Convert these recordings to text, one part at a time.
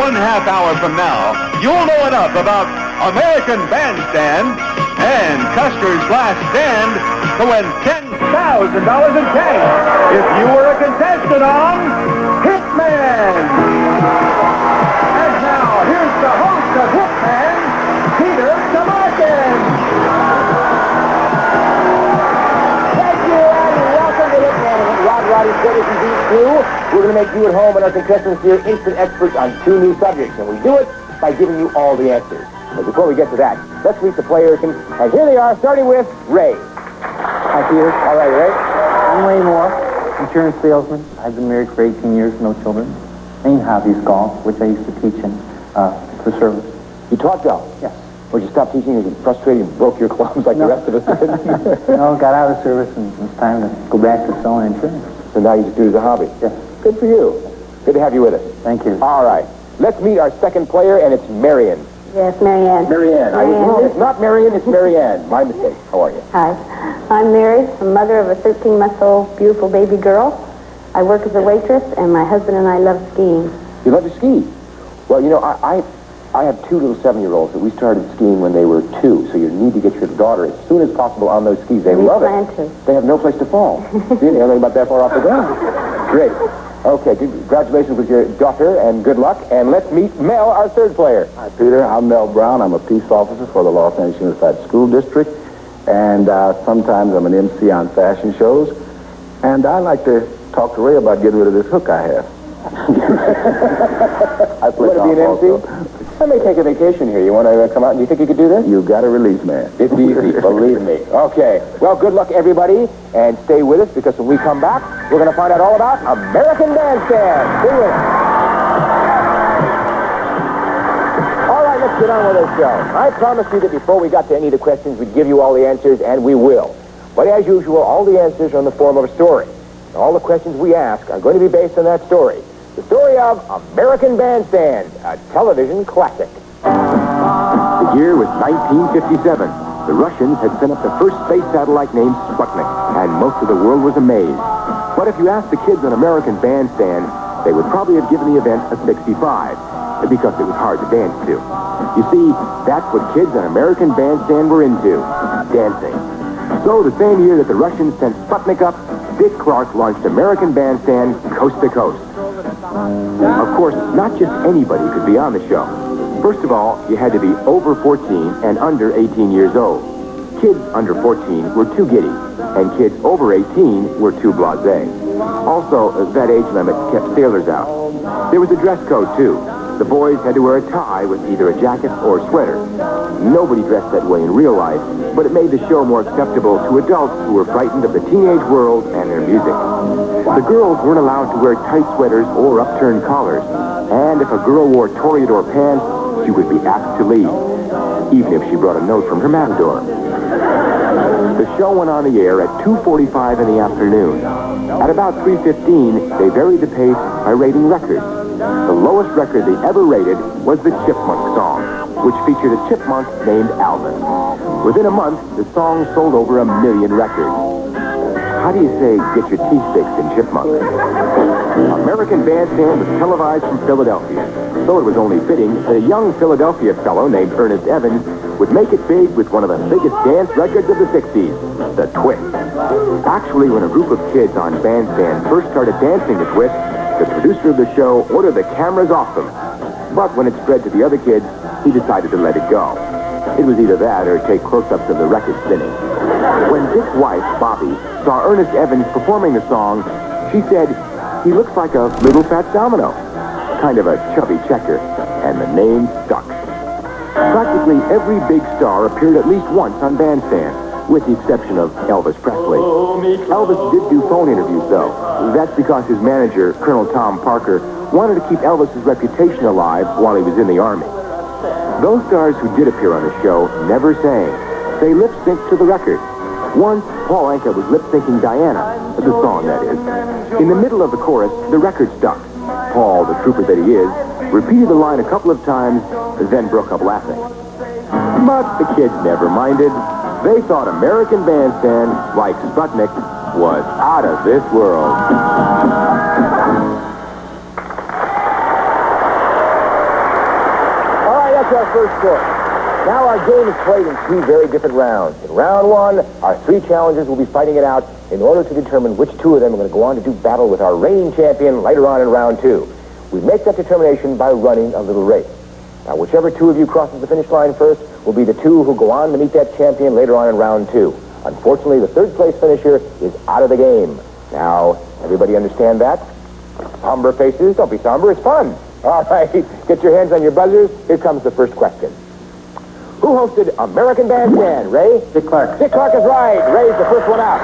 1 half hour from now, you'll know enough about American Bandstand and Custer's Last Stand to win $10,000 in cash if you were a contestant on Hitman. And now, here's the host of Hitman, Peter Tomarkin. Thank you, and welcome to Hitman. Roddy Curtis and Beat 2. We're going to make you at home and our contestants here instant experts on 2 new subjects, and we do it by giving you all the answers. But before we get to that, let's meet the players, and here they are, starting with Ray. Hi, Peter. All right, Ray. I'm Ray Moore, insurance salesman. I've been married for 18 years, no children. Main hobby is golf, which I used to teach in the service. You taught golf? Yes. Or you stopped teaching and you got frustrated and broke your clubs like the rest of us did? No, got out of service, and it's time to go back to selling insurance. So now you just do it as a hobby? Yes. Good for you. Good to have you with us. Thank you. All right. Let's meet our second player, and it's Marion. Yes, Marianne. Marianne. Marianne. It's not Marion, it's Marianne. My mistake. How are you? Hi. I'm Mary, a mother of a 13-month-old beautiful baby girl. I work as a waitress, and my husband and I love skiing. You love to ski? Well, you know, I have 2 little 7-year-olds that we started skiing when they were 2, so you need to get your daughter as soon as possible on those skis. They love it. We plan to. They have no place to fall. See, they're only about that far off the ground. Great. Okay, congratulations with your daughter, and good luck. And let's meet Mel, our third player. Hi, Peter. I'm Mel Brown. I'm a peace officer for the Los Angeles Unified School District, and sometimes I'm an MC on fashion shows. And I like to talk to Ray about getting rid of this hook I have. I play You want to be an MC? also. I may take a vacation here. You want to come out? Do you think you could do this? You got a release, man. It's easy, believe me. Okay. Well, good luck, everybody, and stay with us, because when we come back, we're going to find out all about American Bandstand. Stay with us. All right, let's get on with this show. I promised you that before we got to any of the questions, we'd give you all the answers, and we will. But as usual, all the answers are in the form of a story. And all the questions we ask are going to be based on that story. The story of American Bandstand, a television classic. The year was 1957. The Russians had sent up the first space satellite named Sputnik, and most of the world was amazed. But if you asked the kids on American Bandstand, they would probably have given the event a 65, because it was hard to dance to. You see, that's what kids on American Bandstand were into, dancing. So the same year that the Russians sent Sputnik up, Dick Clark launched American Bandstand coast to coast. Of course, not just anybody could be on the show. First of all, you had to be over 14 and under 18 years old. Kids under 14 were too giddy, and kids over 18 were too blasé. Also, that age limit kept sailors out. There was a dress code, too. The boys had to wear a tie with either a jacket or a sweater. Nobody dressed that way in real life, but it made the show more acceptable to adults who were frightened of the teenage world and their music. The girls weren't allowed to wear tight sweaters or upturned collars, and if a girl wore toreador pants, she would be asked to leave, even if she brought a note from her matador. The show went on the air at 2:45 in the afternoon. At about 3:15, they varied the pace by rating records. The lowest record they ever rated was the Chipmunk song, which featured a chipmunk named Alvin. Within a month, the song sold over 1 million records. How do you say, get your teeth fixed in Chipmunk? American Bandstand was televised from Philadelphia, so it was only fitting that a young Philadelphia fellow named Ernest Evans would make it big with one of the biggest dance records of the 60s, the Twist. Actually, when a group of kids on Bandstand first started dancing the Twist, the producer of the show ordered the cameras off them. But when it spread to the other kids, he decided to let it go. It was either that or take close-ups of the record spinning. When Dick's wife, Bobby, saw Ernest Evans performing the song, she said, he looks like a little fat domino, kind of a chubby checker, and the name stuck. Practically every big star appeared at least once on Bandstand, with the exception of Elvis Presley. Elvis did do phone interviews, though. That's because his manager, Colonel Tom Parker, wanted to keep Elvis's reputation alive while he was in the Army. Those stars who did appear on the show never sang. They lip-synced to the record. Once, Paul Anka was lip-syncing Diana, the song, that is. In the middle of the chorus, the record stuck. Paul, the trooper that he is, repeated the line a couple of times, then broke up laughing. But the kids never minded. They thought American Bandstand, like Sputnik, was out of this world. That's our first choice. Now our game is played in two very different rounds. In round one, our three challengers will be fighting it out in order to determine which two of them are going to go on to do battle with our reigning champion later on in round two. We make that determination by running a little race. Now, whichever two of you crosses the finish line first will be the two who go on to meet that champion later on in round two. Unfortunately, the third place finisher is out of the game. Now, everybody understand that? Somber faces. Don't be somber. It's fun. All right. Get your hands on your buzzers. Here comes the first question. Who hosted American Bandstand? Ray? Dick Clark. Dick Clark is right. Ray's the first one out.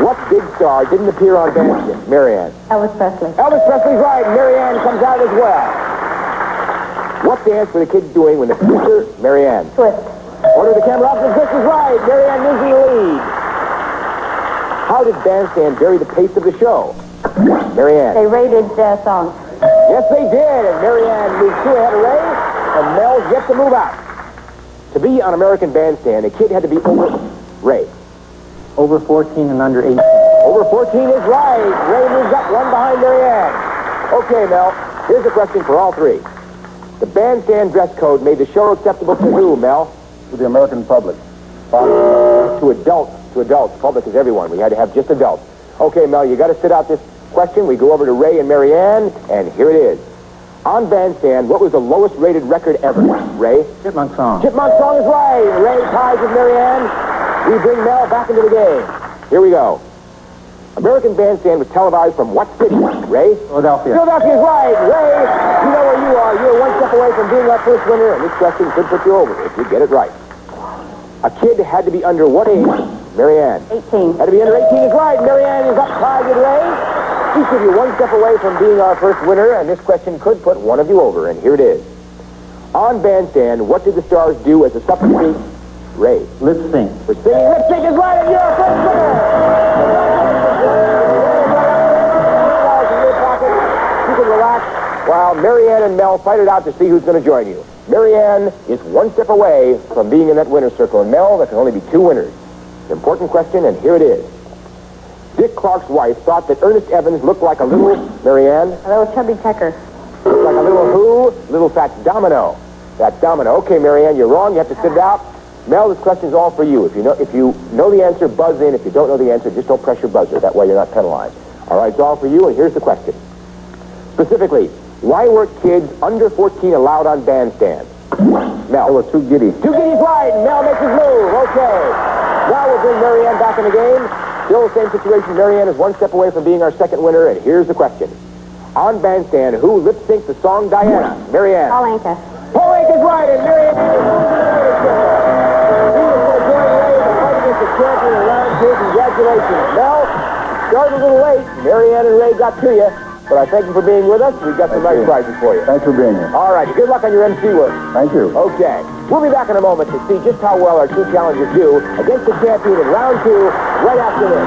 What big star didn't appear on Bandstand? Marianne. Elvis Presley. Elvis Presley's right. Marianne comes out as well. What dance were the kids doing when the producer? Marianne. Twist. Order the camera off. The twist is right. Marianne losing the lead. How did Bandstand vary the pace of the show? Marianne. They rated songs. Yes, they did. And Marianne moved two ahead of Ray, and Mel's yet to move out. To be on American Bandstand, a kid had to be over Ray. Over 14 and under 18. Over 14 is right. Ray moves up one behind Marianne. Okay, Mel, here's a question for all three. The bandstand dress code made the show acceptable to who, Mel? To the American public. To adults. To adults. Public is everyone. We had to have just adults. Okay, Mel, you got to sit out this question. We go over to Ray and Marianne, and here it is. On Bandstand, what was the lowest rated record ever? Ray? Chipmunk Song. Chipmunk Song is right. Ray ties with Marianne. We bring Mel back into the game. Here we go. American Bandstand was televised from what city? Ray? Philadelphia. Philadelphia's right. Ray, you know where you are. You're one step away from being our first winner, and this question could put you over if you get it right. A kid had to be under what age? Marianne. 18. Had to be under 18 is right. Marianne is up tied with Ray. Each of you one step away from being our first winner, and this question could put one of you over, and here it is. On Bandstand, what did the stars do as a supplement? Ray. Lip sync. For singing lip sync is right, and you're our first winner. You can relax while Marianne and Mel fight it out to see who's going to join you. Marianne is one step away from being in that winner's circle, and Mel, there can only be two winners. Important question, and here it is. Dick Clark's wife thought that Ernest Evans looked like a little, Marianne? A little chubby checker. Looked like a little who? Little fat domino. That domino. Okay, Marianne, you're wrong. You have to sit it out. Mel, this question's all for you. If you know the answer, buzz in. If you don't know the answer, just don't press your buzzer. That way you're not penalized. All right, it's all for you, and here's the question. Specifically, why weren't kids under 14 allowed on Bandstand? Mel. They were too giddy. Too giddy's right, and Mel makes his move. Okay. Now we'll bring Marianne back in the game. Still the same situation. Marianne is one step away from being our second winner, and here's the question. On Bandstand, who lip-synced the song Diana? Marianne. Paul Anka. Paul Anka's right, and Marianne is join Ray in the fight against the champion in round two. Congratulations. Mel, started a little late. Marianne and Ray got to you, but I thank you for being with us. We've got some nice prizes for you. Thanks for being here. All right, good luck on your MC work. Thank you. Okay. We'll be back in a moment to see just how well our two challengers do against the champion in round two right after this.